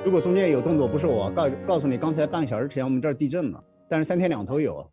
如果中间有动作不是我告诉你，刚才半个小时前我们这儿地震了，但是3天2头有。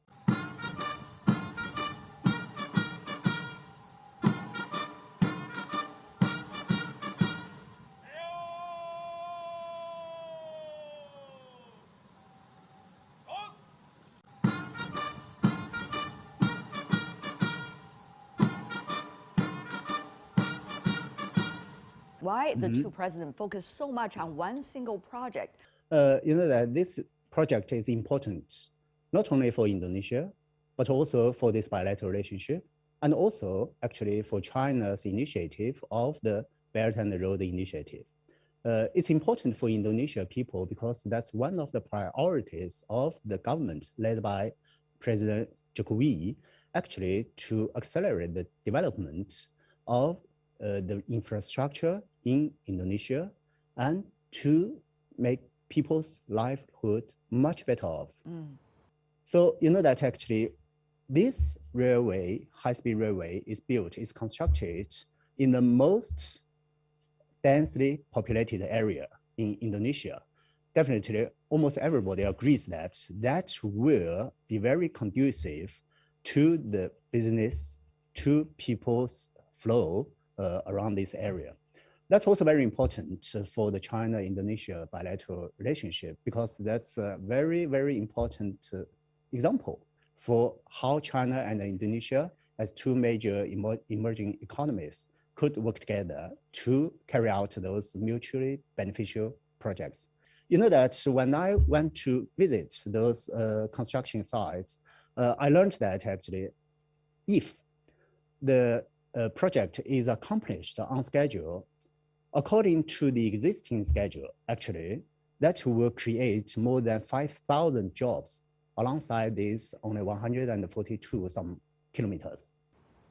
Why the two presidents focus so much on one single project? You know that this project is important, not only for Indonesia, but also for this bilateral relationship, and also actually for China's initiative of the Belt and Road Initiative. It's important for Indonesia people because that's one of the priorities of the government led by President Jokowi, actually to accelerate the development of the infrastructure in Indonesia and to make people's livelihood much better off. So you know that actually this railway, high-speed railway is constructed in the most densely populated area in Indonesia. Definitely, almost everybody agrees that that will be very conducive to the business, to people's flow around this area. That's also very important for the China-Indonesia bilateral relationship because that's a very, very important example for how China and Indonesia, as two major emerging economies, could work together to carry out those mutually beneficial projects. You know that when I went to visit those construction sites, I learned that actually if the project is accomplished on schedule, according to the existing schedule, actually, that will create more than 5,000 jobs alongside these only 142 some kilometers.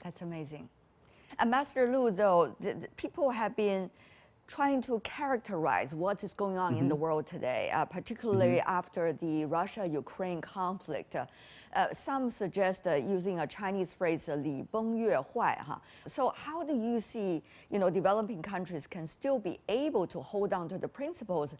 That's amazing. Ambassador Lu, though, the people have been trying to characterize what is going on in the world today, particularly after the Russia-Ukraine conflict. Some suggest using a Chinese phrase, 礼崩乐坏. So how do you see, developing countries can still be able to hold on to the principles?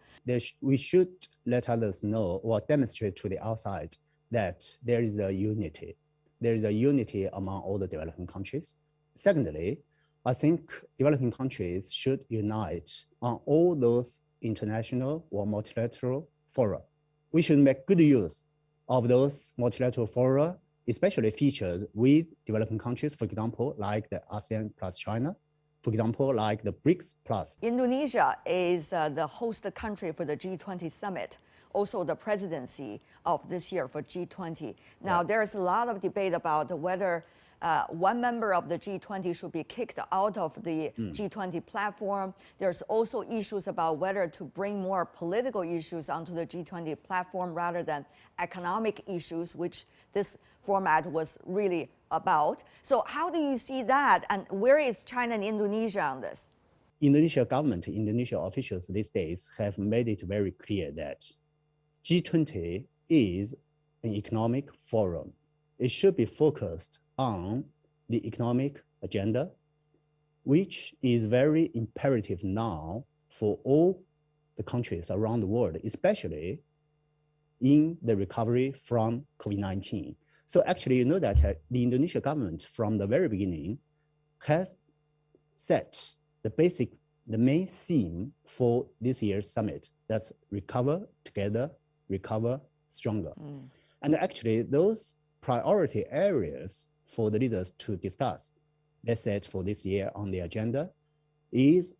We should let others know or demonstrate to the outside that there is a unity. There is a unity among all the developing countries. Secondly, I think developing countries should unite on all those international or multilateral fora. We should make good use of those multilateral fora, especially featured with developing countries, for example, like the ASEAN plus China, for example, like the BRICS plus. Indonesia is the host country for the G20 summit, also the presidency of this year for G20. Now, there's a lot of debate about whether one member of the G20 should be kicked out of the G20 platform. There's also issues about whether to bring more political issues onto the G20 platform rather than economic issues, which this format was really about. So how do you see that? And where is China and Indonesia on this? Indonesia government, Indonesia officials these days have made it very clear that G20 is an economic forum. It should be focused on the economic agenda, which is very imperative now for all the countries around the world, especially in the recovery from COVID-19. So actually, you know that the Indonesia government from the very beginning has set the main theme for this year's summit. That's recover together, recover stronger. And actually those priority areas for the leaders to discuss, they set for this year on the agenda,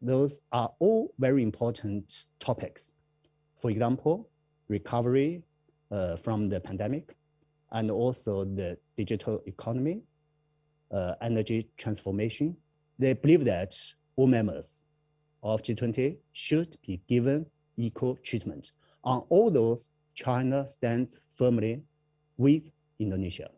those are all very important topics. For example, recovery from the pandemic, and also the digital economy, energy transformation. They believe that all members of G20 should be given equal treatment. On all those, China stands firmly with Indonesia.